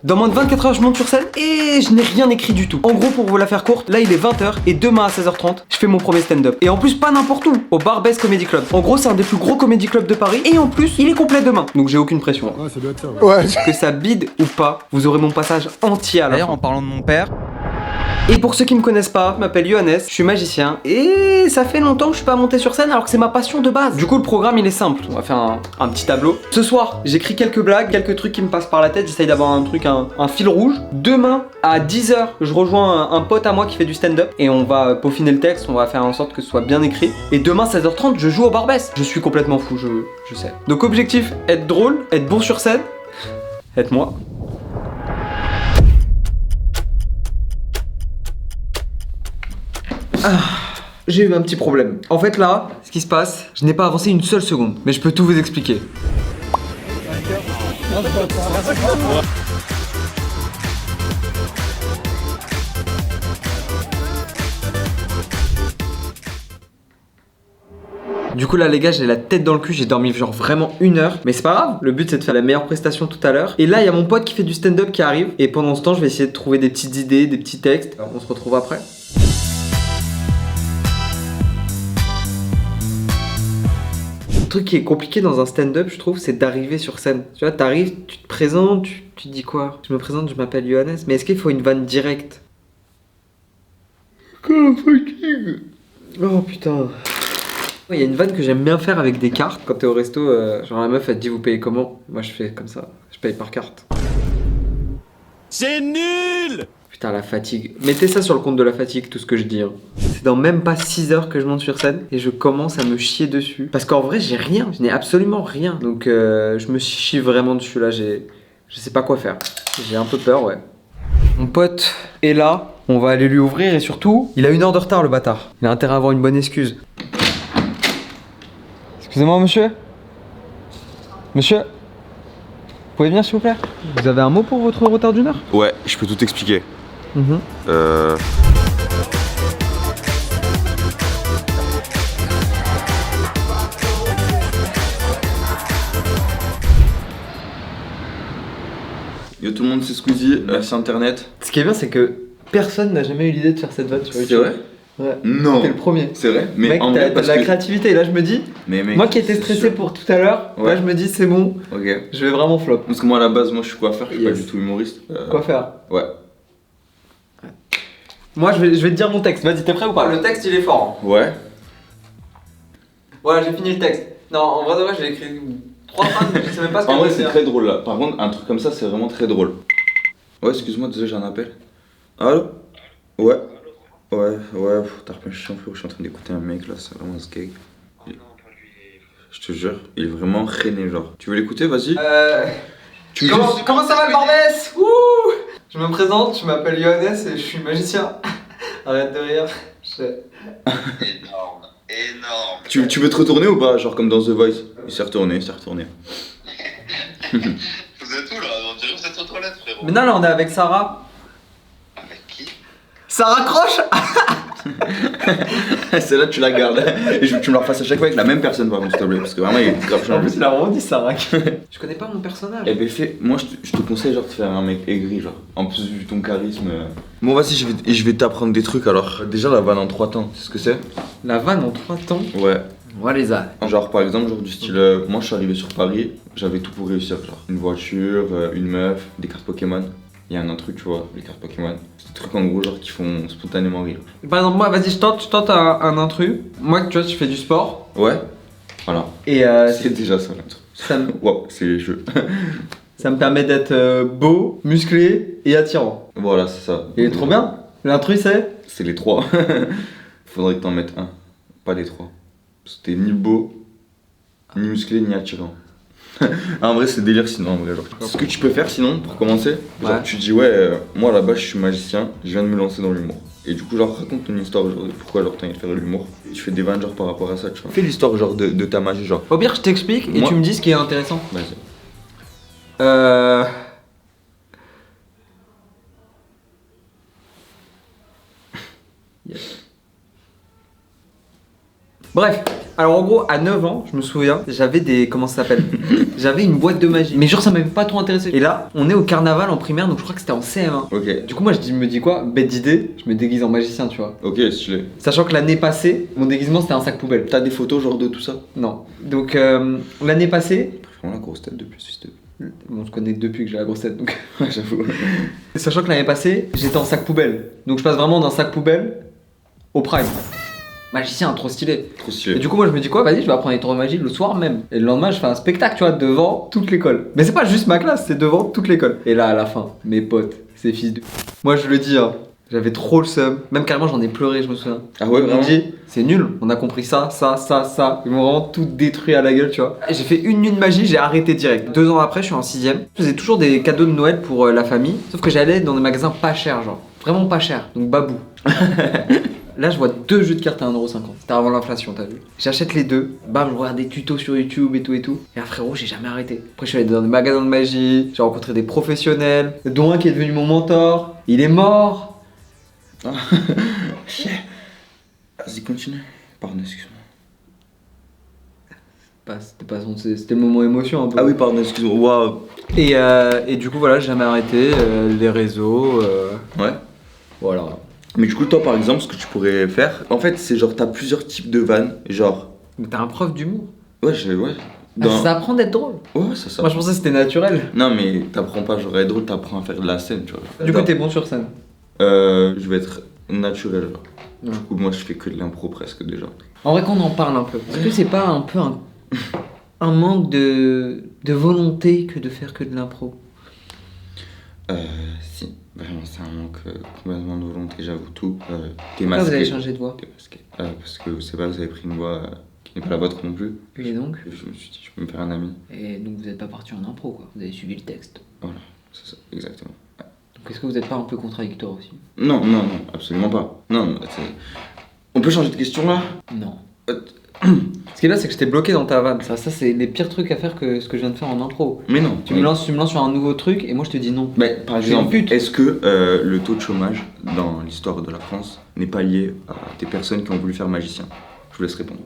Dans moins de 24 heures, je monte sur scène et je n'ai rien écrit du tout. En gros, pour vous la faire courte, là il est 20h et demain à 16h30, je fais mon premier stand-up. Et en plus, pas n'importe où, au Barbès Comedy Club. En gros, c'est un des plus gros comedy clubs de Paris et en plus, il est complet demain. Donc j'ai aucune pression. Ouais, ça doit être ça. Ouais. Que ça bide ou pas, vous aurez mon passage entier à la D'ailleurs, fin. en parlant de mon père, Et pour ceux qui me connaissent pas, je m'appelle Johannes, je suis magicien et ça fait longtemps que je suis pas monté sur scène alors que c'est ma passion de base. Du coup le programme il est simple, on va faire un petit tableau. Ce soir j'écris quelques blagues, quelques trucs qui me passent par la tête, j'essaye d'avoir un truc, un fil rouge. Demain à 10h je rejoins un pote à moi qui fait du stand-up et on va peaufiner le texte, on va faire en sorte que ce soit bien écrit. Et demain 16h30 je joue au Barbès. Je suis complètement fou, je sais. Donc objectif, être drôle, être bon sur scène, être moi. J'ai eu un petit problème. En fait là, ce qui se passe, je n'ai pas avancé une seule seconde, mais je peux tout vous expliquer. Du coup là les gars, j'ai la tête dans le cul, j'ai dormi genre vraiment 1 heure. Mais c'est pas grave, le but c'est de faire la meilleure prestation tout à l'heure. Et là il y a mon pote qui fait du stand-up qui arrive. Et pendant ce temps je vais essayer de trouver des petites idées, des petits textes. Alors, on se retrouve après. Le truc qui est compliqué dans un stand-up, je trouve, c'est d'arriver sur scène. Tu vois, t'arrives, tu te présentes, tu te dis quoi? Je me présente, je m'appelle Johannes, mais est-ce qu'il faut une vanne directe? Quelle fatigue! Oh putain. Il y a une vanne que j'aime bien faire avec des cartes. Quand t'es au resto, genre la meuf elle te dit vous payez comment? Moi je fais comme ça, je paye par carte. C'est nul! Putain la fatigue. Mettez ça sur le compte de la fatigue, tout ce que je dis. Hein. C'est dans même pas 6 heures que je monte sur scène et je commence à me chier dessus. Parce qu'en vrai j'ai rien, je n'ai absolument rien. Donc je me chie vraiment dessus là, je sais pas quoi faire. J'ai un peu peur, ouais. Mon pote est là, on va aller lui ouvrir et surtout, il a 1 heure de retard le bâtard. Il a intérêt à avoir une bonne excuse. Excusez-moi monsieur. Monsieur, vous pouvez venir s'il vous plaît? Vous avez un mot pour votre retard d'1 heure? Ouais, je peux tout expliquer. Yo tout le monde, c'est Squeezie, merci internet. Ce qui est bien c'est que personne n'a jamais eu l'idée de faire cette vanne sur YouTube. C'est vrai? Ouais. Non. T'es le premier. C'est vrai? Mais Mec, en t'as vrai, de parce la que... créativité et là je me dis, Mais mec, moi qui étais c'est stressé sûr. pour tout à l'heure, Ouais. là je me dis c'est bon, Ok. je vais vraiment flop. Parce que moi à la base, moi je suis coiffeur, je suis Yes. pas du tout humoriste. Quoi faire? Ouais. Moi je vais te dire mon texte, vas-y t'es prêt ou pas? Le texte il est fort. Hein. Ouais. Voilà j'ai fini le texte. Non en vrai de vrai j'ai écrit 3 phrases mais je sais même pas ce que En je vrai, veux c'est dire. très drôle là. Par contre, un truc comme ça, c'est vraiment très drôle. Ouais, excuse-moi, désolé, j'ai un appel. Allô? Ouais. Ouais, t'as repris chiant, frérot, je suis en train d'écouter un mec là, c'est vraiment ce gag. Je te jure, il est vraiment rené, genre. Tu veux l'écouter, vas-y? Tu me dis- Comment ça va le Barbès? Ouh. Je me présente, je m'appelle Johannes et je suis magicien. Arrête de rire. Énorme, énorme. Tu veux te retourner ou pas? Genre comme dans The Voice. Il s'est retourné, il s'est retourné. Vous êtes où là? On dirait que vous êtes aux toilettes, frérot. Mais non là on est avec Sarah. Avec qui? Ça raccroche. Celle-là, tu la gardes. Et tu me la refasses à chaque fois avec la même personne, par contre, s'il te plaît. Parce que vraiment, il est grave En changé. plus il a vraiment dit Sarah. Je connais pas mon personnage. Eh ben, moi, je te conseille, genre, de faire un mec aigri, genre. En plus, vu ton charisme. Bon, vas-y, je vais t'apprendre des trucs alors. Déjà, la vanne en 3 temps, tu sais ce que c'est? La vanne en 3 temps. Ouais. Voilà les a. Genre par exemple, genre du style, moi je suis arrivé sur Paris, j'avais tout pour réussir, genre une voiture, une meuf, des cartes Pokémon. Il y a un truc, tu vois, les cartes Pokémon. C'est des trucs en gros genre qui font spontanément rire. Par exemple moi vas-y je tente un intrus. Moi tu vois je fais du sport. Ouais, voilà. Et C'est déjà ça l'intrus. ça, me, Wow, c'est les jeux. ça me permet d'être beau, musclé et attirant. Voilà, c'est ça. Il est trop bien. L'intrus c'est? C'est les 3. Faudrait que t'en mettes un, pas les 3. Parce que t'es ni beau, ni musclé, ni attirant. En vrai, c'est délire sinon, en vrai. Genre. Ce que tu peux faire sinon, pour commencer, genre Ouais. tu dis ouais, moi là-bas je suis magicien, je viens de me lancer dans l'humour. Et du coup, genre raconte ton histoire, genre de pourquoi genre t'as envie de faire de l'humour. Tu fais des vannes genre par rapport à ça, tu vois. Fais l'histoire genre de ta magie, genre. Au pire je t'explique et Moi- tu me dis ce qui est intéressant. Vas-y. Yes. Bref, alors en gros, à 9 ans, je me souviens, j'avais des. Comment ça s'appelle? j'avais une boîte de magie. Mais genre ça m'avait pas trop intéressé. Et là, on est au carnaval en primaire, donc je crois que c'était en CM1. Ok. Du coup moi je me dis quoi? Bête d'idée, je me déguise en magicien, tu vois. Ok, stylé. Sachant que l'année passée, mon déguisement c'était un sac poubelle. T'as des photos genre de tout ça? Non. Donc l'année passée, Vraiment la grosse tête depuis ce système. on se connaît depuis que j'ai la grosse tête, donc. Ouais, j'avoue. Sachant que l'année passée, j'étais en sac poubelle. Donc je passe vraiment d'un sac poubelle au prime. Magicien, trop stylé. Trop Et stylé. du coup, moi je me dis quoi? Vas-y, je vais apprendre les tours de magie le soir même. Et le lendemain, je fais un spectacle, tu vois, devant toute l'école. Mais c'est pas juste ma classe, c'est devant toute l'école. Et là, à la fin, mes potes, ces fils de. Moi je le dis, hein, j'avais trop le seum. Même carrément, j'en ai pleuré, je me souviens. Ah ouais, Ils m'ont vraiment? dit, c'est nul, on a compris ça. Ils m'ont vraiment tout détruit à la gueule, tu vois. Et j'ai fait une nuit de magie, j'ai arrêté direct. 2 ans après, je suis en 6ème. Je faisais toujours des cadeaux de Noël pour la famille. Sauf que j'allais dans des magasins pas chers, genre. Vraiment pas chers. Donc babou. Là, je vois 2 jeux de cartes à 1,50€. C'était avant l'inflation, t'as vu? J'achète les 2. Bam, je regarde des tutos sur YouTube et tout et tout. Et là, frérot, j'ai jamais arrêté. Après, je suis allé dans des magasins de magie. J'ai rencontré des professionnels. Dont un qui est devenu mon mentor. Il est mort. Vas-y, continue. Pardon, excuse-moi. C'était pas c'était le moment émotion un peu. Ah oui, pardon, excuse-moi. Waouh. Et du coup, voilà, j'ai jamais arrêté. Les réseaux. Ouais. Voilà. Mais du coup, toi, par exemple, ce que tu pourrais faire, en fait, c'est genre, t'as plusieurs types de vannes. Genre, Mais t'as un prof d'humour. ouais, Ça apprend d'être drôle. Ouais, c'est ça. Moi, je pensais que c'était naturel. Non, mais t'apprends pas genre à être drôle, t'apprends à faire de la scène, tu vois. Du coup, t'es bon sur scène. Je vais être naturel, genre. Ouais. Du coup, moi, je fais que de l'impro presque déjà. En vrai, qu'on en parle un peu. Est-ce que c'est pas un peu un manque de volonté que de faire que de l'impro? Si, vraiment, c'est un manque complètement de volonté, j'avoue tout. T'es Pourquoi masqué. vous avez changé de voix? T'es masqué. Parce que c'est pas, vous avez pris une voix qui n'est pas la vôtre non plus. Et donc? Et je me suis dit, je peux me faire un ami. Et donc vous n'êtes pas parti en impro, quoi. Vous avez suivi le texte. Voilà, c'est ça, exactement. Ouais. Donc est-ce que vous n'êtes pas un peu contradictoire aussi? Non, absolument pas. Non, on peut changer de question là? Non. Euh, Ce qui est là, c'est que j'étais bloqué dans ta vanne. Ça c'est les pires trucs à faire que ce que je viens de faire en impro. Mais non. Tu me lances sur un nouveau truc et moi je te dis non. Mais par Je suis une exemple, pute. est-ce que le taux de chômage dans l'histoire de la France n'est pas lié à des personnes qui ont voulu faire magicien? Je vous laisse répondre.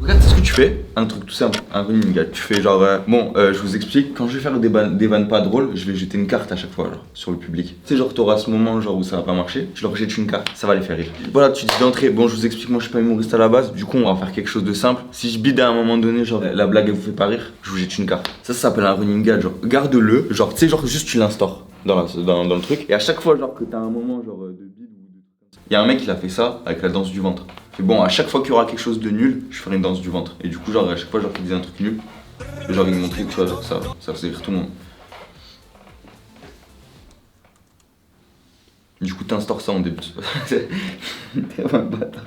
Regarde ce que tu fais, un truc tout simple, un running gag. Tu fais genre, je vous explique, quand je vais faire des vannes pas drôles, je vais jeter une carte à chaque fois, genre, sur le public. Tu sais, genre, t'auras ce moment genre, où ça va pas marcher, tu leur jettes une carte, ça va les faire rire. Voilà, tu dis d'entrée, bon, je vous explique, moi je suis pas humoriste à la base, du coup, on va faire quelque chose de simple. Si je bide à un moment donné, genre, la blague elle vous fait pas rire, je vous jette une carte. Ça s'appelle un running gag, genre, garde-le, genre, tu sais, genre, juste tu l'instaures dans le truc. Et à chaque fois, genre, que t'as un moment, genre, de bide ou de trucs comme ça. Il y a un mec qui a fait ça avec la danse du ventre. Et bon, à chaque fois qu'il y aura quelque chose de nul, je ferai une danse du ventre. Et du coup, genre, à chaque fois, genre, qu'il disait un truc nul, genre, il me montrait que tu vois, genre, ça faisait rire tout le monde. Du coup, t'instaures ça en début. T'es un bâtard.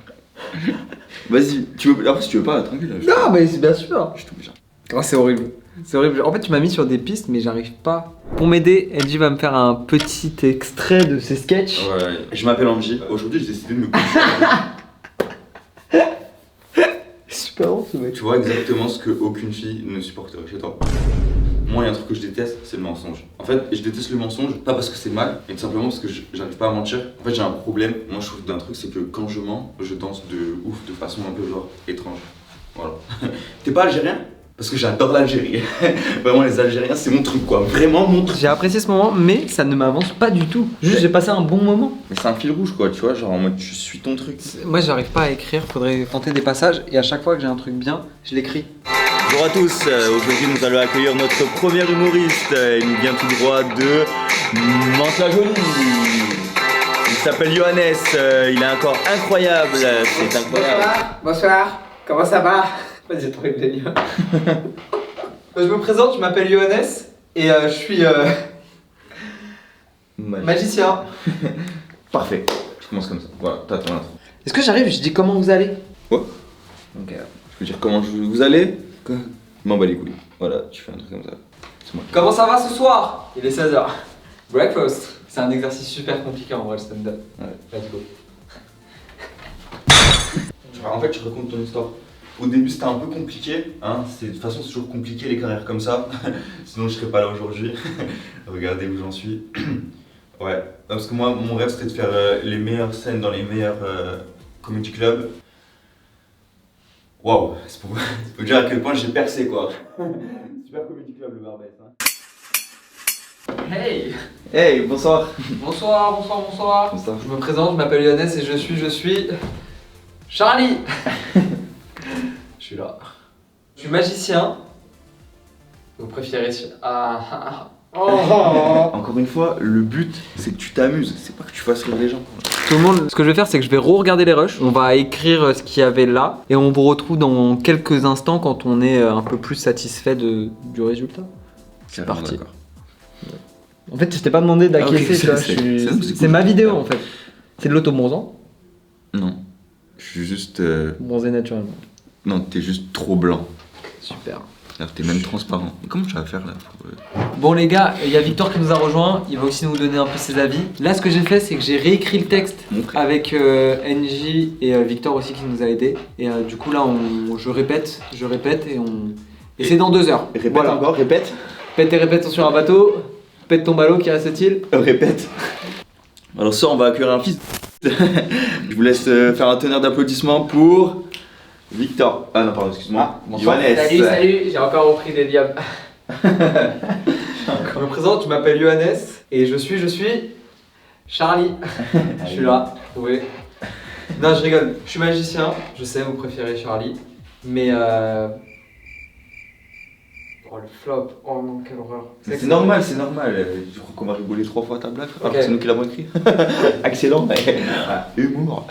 Vas-y, après, si tu veux pas, tranquille. Non, mais c'est bien sûr. Je t'oblige. Oh, c'est horrible. C'est horrible. En fait, tu m'as mis sur des pistes, mais j'arrive pas. Pour m'aider, Angie va me faire un petit extrait de ses sketchs. Ouais, je m'appelle Angie. Aujourd'hui, j'ai décidé de me coucher. Super bon ce mec. Tu vois exactement ce que aucune fille ne supporterait chez toi. Moi, il y a un truc que je déteste, c'est le mensonge. En fait, je déteste le mensonge, pas parce que c'est mal, mais tout simplement parce que j'arrive pas à mentir. En fait, j'ai un problème, moi je trouve d'un truc, c'est que quand je mens, je danse de ouf, de façon un peu genre étrange. Voilà. T'es pas algérien? Parce que j'adore l'Algérie. Vraiment, les Algériens, c'est mon truc quoi. Vraiment mon truc. J'ai apprécié ce moment, mais ça ne m'avance pas du tout. Juste, j'ai passé un bon moment. Mais c'est un fil rouge quoi, tu vois, genre en mode tu suis ton truc. Moi, j'arrive pas à écrire, faudrait tenter des passages, et à chaque fois que j'ai un truc bien, je l'écris. Bonjour à tous, aujourd'hui nous allons accueillir notre premier humoriste. Il nous vient tout droit de Mantes-la-Jolie. Il s'appelle Johannes, il a un corps incroyable, c'est incroyable. Bonsoir, comment ça va? Vas-y, trop délire. Je me présente, je m'appelle Johannes, et je suis magicien. Parfait, je commence comme ça, voilà, t'as ton intro. Est-ce que j'arrive, je dis comment vous allez? Ouais. Ok. Je peux dire comment vous allez? Je m'en bats les couilles. Voilà, tu fais un truc comme ça. C'est moi. Comment ça va ce soir? Il est 16h. Breakfast. C'est un exercice super compliqué en vrai, le stand-up. Ouais. Let's go. En fait, tu racontes ton histoire. Au début, c'était un peu compliqué. Hein. De toute façon, c'est toujours compliqué les carrières comme ça. Sinon, je serais pas là aujourd'hui. Regardez où j'en suis. Ouais. Parce que moi, mon rêve, c'était de faire les meilleures scènes dans les meilleurs comedy clubs. Waouh, c'est pour dire à quel point j'ai percé quoi. Super Comedy Club le Barbès. Hey. Hey, bonsoir. Bonsoir. Bonsoir. Je me présente, je m'appelle Yohannes et je suis Charlie. Je suis là. Je suis magicien. Vous préférez... Encore une fois, le but c'est que tu t'amuses, c'est pas que tu fasses rire les gens. Tout le monde, ce que je vais faire, c'est que je vais re-regarder les rushs. On va écrire ce qu'il y avait là et on vous retrouve dans quelques instants quand on est un peu plus satisfait du résultat. C'est parti. En fait, je t'ai pas demandé d'acquiescer, tu vois. C'est ma vidéo en fait. C'est de l'auto-bronzant. Non, je suis juste. Bronzé naturellement. Non, t'es juste trop blanc. Super. Alors t'es même transparent. Mais comment tu vas faire là Bon les gars, il y a Victor qui nous a rejoint, il va aussi nous donner un peu ses avis. Là ce que j'ai fait c'est que j'ai réécrit le texte avec NJ et Victor aussi qui nous a aidé. Et du coup là je répète et c'est dans 2 heures. Répète voilà. Encore, répète. Pète et répète sur un bateau, pète ton ballot qui reste-t-il Répète. Alors ça on va accueillir un fils. Je vous laisse faire un tonnerre d'applaudissements pour Victor. Ah non pardon, excuse-moi. Bonsoir. Salut, j'ai encore repris des diables. Je me présente, je m'appelle Yohannes et je suis Charlie. Je suis là, oui. Non, je rigole, je suis magicien, je sais, vous préférez Charlie, mais oh le flop, oh non, quelle horreur. C'est normal, c'est normal. Je crois qu'on va rigoler 3 fois à ta blague, alors Okay. que c'est nous qui l'avons écrit. Excellent, humour.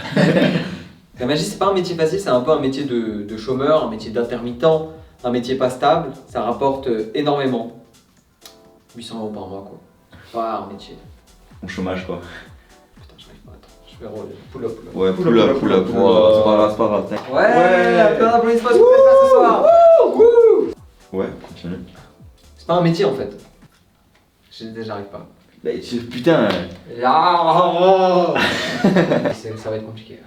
La magie, c'est pas un métier facile, c'est un peu un métier de chômeur, un métier d'intermittent, un métier pas stable, ça rapporte énormément. 800 € par mois, quoi. Pas un métier. Au chômage quoi. Putain, j'arrive pas, attends, je vais roller. Pull up. Ouais, pull up. C'est pas grave. Ouais, un peu d'applaudissements s'il vous plaît ce soir. Ouais, continue. C'est pas un métier en fait. J'arrive pas. Bah, putain. Ça va être compliqué.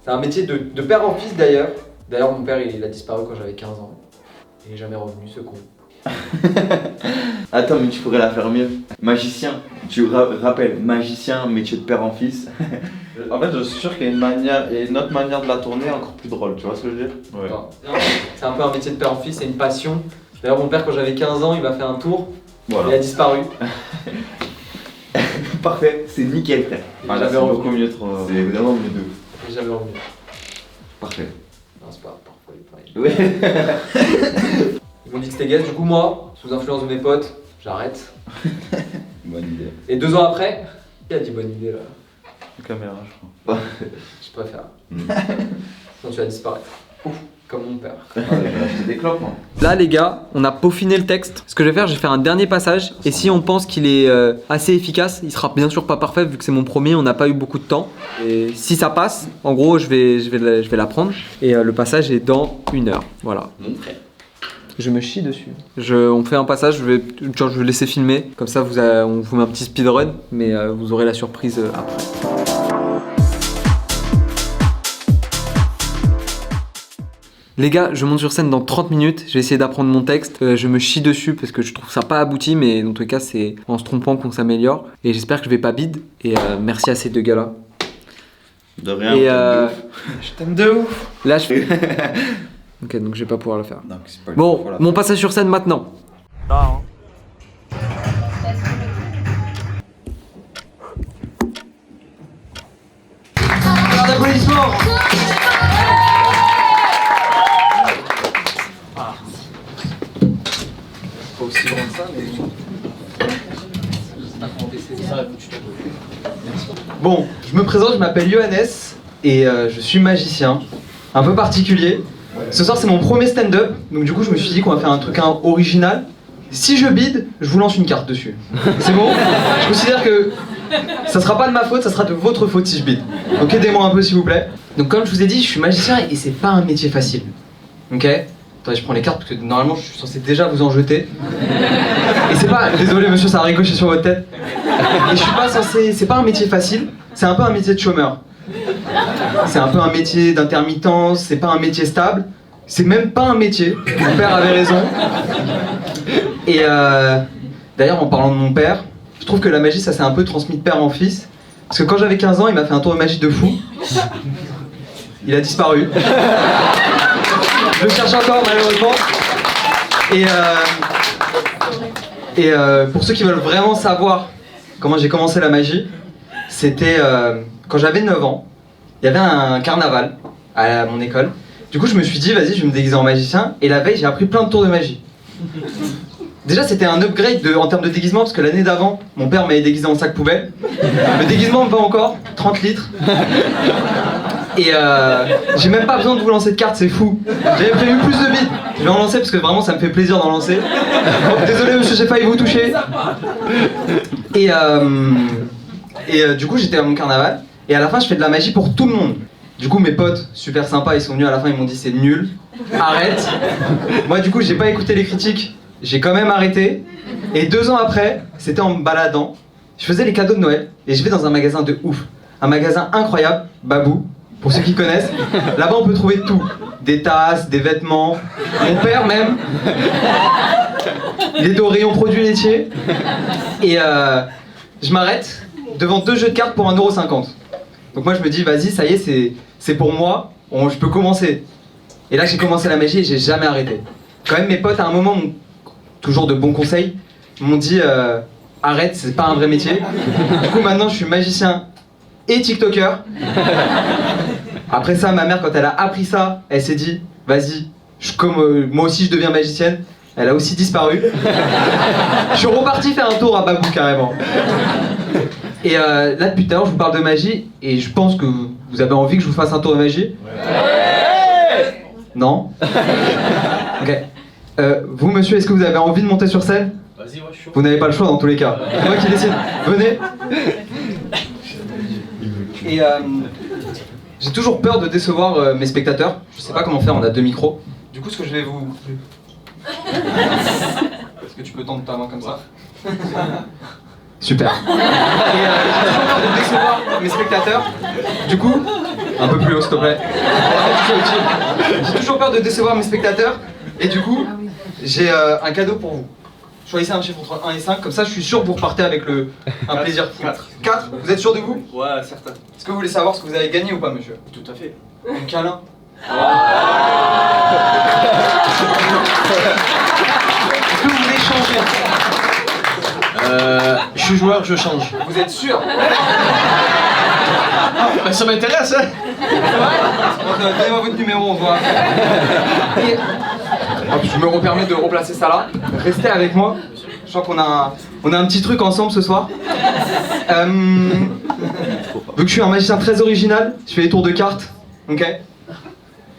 C'est un métier de père en fils d'ailleurs. D'ailleurs mon père il a disparu quand j'avais 15 ans. Il est jamais revenu ce con. Attends, mais tu pourrais la faire mieux. Magicien, tu rappelles, magicien, métier de père en fils. En fait, je suis sûr qu'il y a une autre manière de la tourner encore plus drôle, tu vois ce que je veux dire? Ouais. Non, c'est un peu un métier de père en fils, c'est une passion. D'ailleurs mon père quand j'avais 15 ans il m'a fait un tour. Voilà. Il a disparu. Parfait, c'est nickel frère. Voilà, c'est beaucoup mieux trop. C'est évidemment mieux de ouf. Il est jamais revenu. Parfait. Non c'est pas parfois. Ouais. Ils m'ont dit que c'était gaz, du coup moi, sous influence de mes potes, j'arrête. Bonne idée. Et 2 ans après, qui a dit bonne idée là? La caméra, je crois. Je préfère. Sinon tu vas disparaître. Ouf, comme mon père. J'ai acheté des clopes, moi. Là les gars, on a peaufiné le texte. Ce que je vais faire, j'ai fait un dernier passage. Et si on pense qu'il est assez efficace, il sera bien sûr pas parfait vu que c'est mon premier, on n'a pas eu beaucoup de temps. Et si ça passe, en gros je vais la prendre. Et le passage est dans 1 heure. Voilà. Mon frère. Je me chie dessus. On fait un passage, je vais laisser filmer. Comme ça on vous met un petit speedrun, mais vous aurez la surprise après. Les gars, je monte sur scène dans 30 minutes, je vais essayer d'apprendre mon texte, je me chie dessus parce que je trouve ça pas abouti, mais dans tous les cas c'est en se trompant qu'on s'améliore. Et j'espère que je vais pas bide, et merci à ces 2 gars là. De rien, Et Je t'aime de ouf. là je fais... Ok, donc je vais pas pouvoir le faire. Non, c'est pas Bon, voilà. mon passage sur scène maintenant. Applaudissements. Pas aussi grand que ça, mais... Bon, je me présente, je m'appelle Yohannes et je suis magicien, un peu particulier. Ce soir c'est mon premier stand-up, donc du coup je me suis dit qu'on va faire un truc original. Si je bide, je vous lance une carte dessus. C'est bon? Je considère que ça sera pas de ma faute, ça sera de votre faute si je bide. Donc aidez-moi un peu s'il vous plaît. Donc comme je vous ai dit, je suis magicien et c'est pas un métier facile. Ok? Attendez, je prends les cartes parce que normalement je suis censé déjà vous en jeter. Et c'est pas... Désolé monsieur, ça a ricoché sur votre tête. Et je suis pas censé... C'est pas un métier facile, c'est un peu un métier de chômeur. C'est un peu un métier d'intermittence, c'est pas un métier stable. C'est même pas un métier. Mon père avait raison. Et d'ailleurs en parlant de mon père, je trouve que la magie ça s'est un peu transmis de père en fils. Parce que quand j'avais 15 ans, il m'a fait un tour de magie de fou. Il a disparu. Je le cherche encore malheureusement. Et pour ceux qui veulent vraiment savoir comment j'ai commencé la magie, c'était quand j'avais 9 ans, il y avait un carnaval à mon école. Du coup je me suis dit vas-y je vais me déguiser en magicien et la veille j'ai appris plein de tours de magie. Déjà c'était un upgrade en termes de déguisement parce que l'année d'avant mon père m'avait déguisé en sac poubelle. Le déguisement me va encore, 30 litres. Et j'ai même pas besoin de vous lancer de cartes, c'est fou. J'avais prévu plus de billes. Je vais en lancer parce que vraiment ça me fait plaisir d'en lancer. Oh, désolé monsieur, j'ai failli vous toucher. Et du coup j'étais à mon carnaval et à la fin je fais de la magie pour tout le monde. Du coup mes potes super sympas ils sont venus à la fin, ils m'ont dit c'est nul, arrête. Moi du coup j'ai pas écouté les critiques, j'ai quand même arrêté. Et 2 ans après, c'était en me baladant, je faisais les cadeaux de Noël et je vais dans un magasin de ouf. Un magasin incroyable, Babou, pour ceux qui connaissent. Là-bas on peut trouver tout, des tasses, des vêtements, mon père même. Il est au rayon produits laitiers. Et je m'arrête devant 2 jeux de cartes pour 1,50 €. Donc moi je me dis vas-y ça y est c'est pour moi, je peux commencer. Et là j'ai commencé la magie et j'ai jamais arrêté. Quand même mes potes à un moment, toujours de bons conseils, m'ont dit arrête c'est pas un vrai métier. Du coup maintenant je suis magicien et tiktoker. Après ça ma mère quand elle a appris ça, elle s'est dit vas-y, moi aussi je deviens magicienne. Elle a aussi disparu. Je suis reparti faire un tour à Babou carrément. Et là depuis tout à l'heure je vous parle de magie et je pense que vous avez envie que je vous fasse un tour de magie. Ouais. Non. Ok. Vous monsieur, est-ce que vous avez envie de monter sur scène? Vas-y, ouais, je suis chaud. Vous n'avez pas le choix dans tous les cas. C'est moi qui décide. Venez. Et j'ai toujours peur de décevoir mes spectateurs. Je sais pas comment faire, on a 2 micros. Du coup ce que je vais vous... Est-ce que tu peux tendre ta main comme ça? Super. Et j'ai toujours peur de décevoir mes spectateurs. Du coup, un peu plus haut s'il te plaît. J'ai toujours peur de décevoir mes spectateurs. Et du coup, j'ai un cadeau pour vous. Choisissez un chiffre entre 1 et 5, comme ça je suis sûr que vous repartez avec un plaisir fou. 4. Vous êtes sûr de vous? Ouais, certain. Est-ce que vous voulez savoir ce que vous avez gagné ou pas monsieur? Tout à fait. Un câlin. Est-ce que vous voulez changer? Je suis joueur, je change. Vous êtes sûr? Bah, ça m'intéresse, hein. Donnez-moi votre numéro, on voit. Et... hop, je me permets de replacer ça là. Restez avec moi. Je crois qu'on a un petit truc ensemble ce soir. Vu que je suis un magicien très original, je fais les tours de cartes. Ok?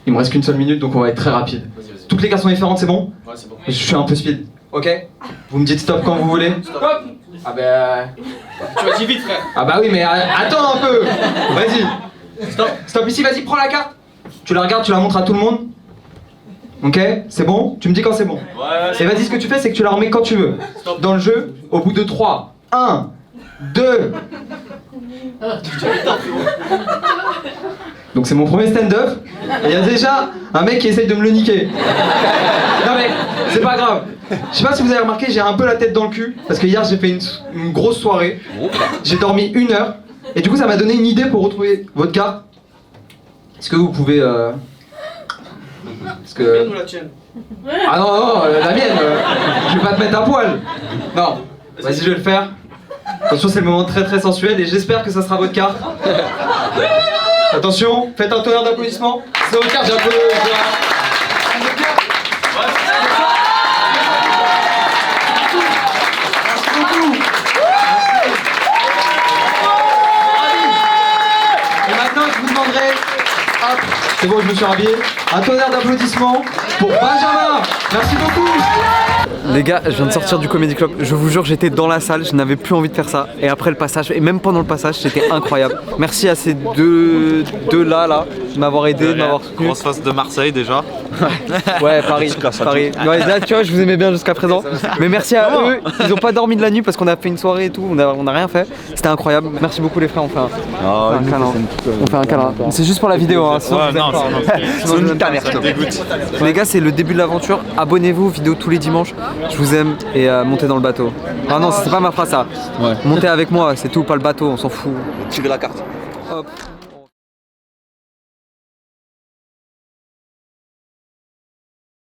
Il me reste qu'une seule minute donc on va être très rapide. Vas-y. Toutes les cartes sont différentes, c'est bon? Ouais, c'est bon. Je suis un peu speed. Ok? Vous me dites stop quand vous voulez. Stop. Ah ben... Tu vas-y vite, frère. Ah bah oui mais attends un peu. Vas-y. Stop. Stop ici, vas-y, prends la carte. Tu la regardes, tu la montres à tout le monde. Ok? C'est bon? Tu me dis quand c'est bon. Ouais. Et vas-y, ce que tu fais, c'est que tu la remets quand tu veux. Stop. Dans le jeu, au bout de 3. 1, 2. Donc c'est mon premier stand-up. Et il y a déjà un mec qui essaye de me le niquer. Non mais, c'est pas grave. Je sais pas si vous avez remarqué, j'ai un peu la tête dans le cul. Parce que hier, j'ai fait une grosse soirée. J'ai dormi 1 heure. Et du coup, ça m'a donné une idée pour retrouver votre carte. Est-ce que vous pouvez... Parce que... la tienne. Ah non, non, la mienne, je vais pas te mettre à poil. Non, vas-y, je vais le faire. Attention, c'est le moment très très sensuel et j'espère que ça sera votre carte. Attention, faites un tonnerre d'applaudissements. C'est votre carte, j'applaudis. Et maintenant, je vous demanderai... Hop, c'est bon, je me suis rhabillé. Un tonnerre d'applaudissements pour Benjamin. Merci beaucoup. Les gars, je viens de sortir du Comedy Club. Je vous jure, j'étais dans la salle, je n'avais plus envie de faire ça. Et après le passage, et même pendant le passage, c'était incroyable. Merci à ces deux là, de m'avoir aidé, de m'avoir soutenu. Grosse face de Marseille déjà. Ouais, Paris. Paris. Ouais, là, tu vois, je vous aimais bien jusqu'à présent. Mais merci à eux. Ils ont pas dormi de la nuit parce qu'on a fait une soirée et tout. On a rien fait. C'était incroyable. Merci beaucoup les frères. On fait un câlin. On fait un câlin. C'est juste pour la vidéo. Hein. Sinon, je vous aime pas. Les gars, c'est le début de l'aventure. Abonnez-vous, vidéo tous les dimanches. Je vous aime et montez dans le bateau. Ah non, c'est pas ma phrase ça. Ouais. Montez avec moi, c'est tout, pas le bateau, on s'en fout. Tirez la carte. Hop.